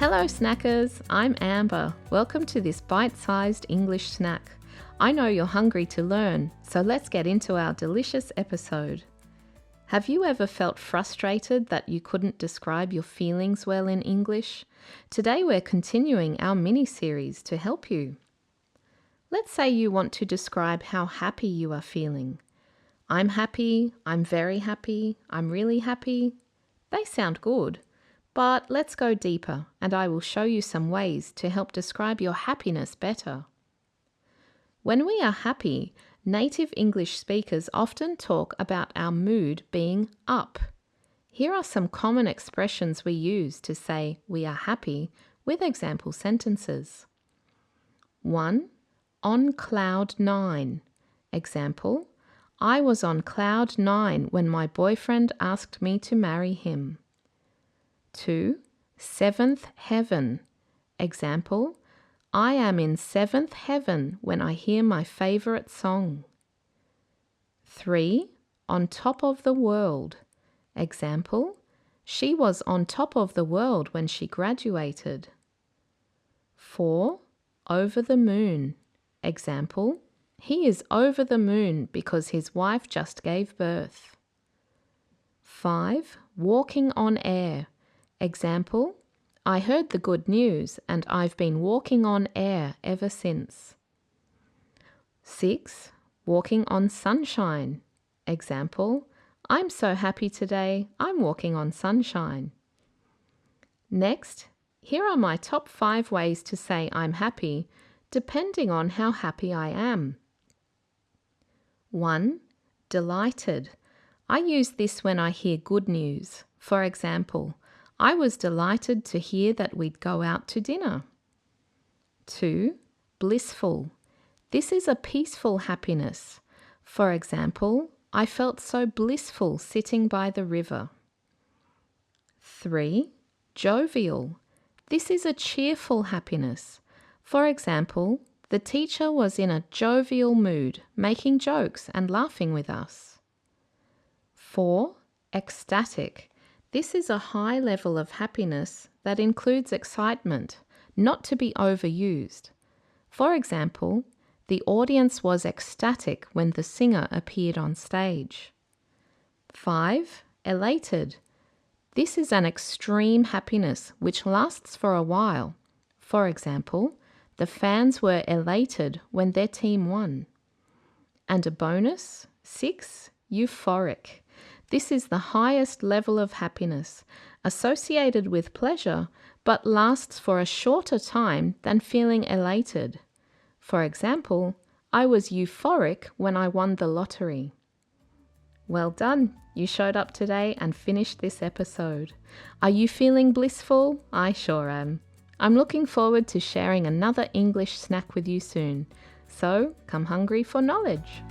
Hello snackers, I'm Amber. Welcome to this bite-sized English snack. I know you're hungry to learn, so let's get into our delicious episode. Have you ever felt frustrated that you couldn't describe your feelings well in English? Today we're continuing our mini-series to help you. Let's say you want to describe how happy you are feeling. I'm happy, I'm very happy, I'm really happy. They sound good. But let's go deeper, and I will show you some ways to help describe your happiness better. When we are happy, native English speakers often talk about our mood being up. Here are some common expressions we use to say we are happy with example sentences. 1. On cloud 9. Example, I was on cloud 9 when my boyfriend asked me to marry him. 2. Seventh heaven. Example, I am in seventh heaven when I hear my favorite song. 3. On top of the world. Example, she was on top of the world when she graduated. 4. Over the moon. Example, he is over the moon because his wife just gave birth. 5. Walking on air. Example, I heard the good news and I've been walking on air ever since. 6. Walking on sunshine. Example, I'm so happy today, I'm walking on sunshine. Next, here are my top 5 ways to say I'm happy, depending on how happy I am. 1. Delighted. I use this when I hear good news. For example, I was delighted to hear that we'd go out to dinner. 2. Blissful. This is a peaceful happiness. For example, I felt so blissful sitting by the river. 3. Jovial. This is a cheerful happiness. For example, the teacher was in a jovial mood, making jokes and laughing with us. 4. Ecstatic. This is a high level of happiness that includes excitement, not to be overused. For example, the audience was ecstatic when the singer appeared on stage. 5. Elated. This is an extreme happiness which lasts for a while. For example, the fans were elated when their team won. And a bonus, 6. Euphoric. This is the highest level of happiness, associated with pleasure, but lasts for a shorter time than feeling elated. For example, I was euphoric when I won the lottery. Well done! You showed up today and finished this episode. Are you feeling blissful? I sure am. I'm looking forward to sharing another English snack with you soon. So, come hungry for knowledge.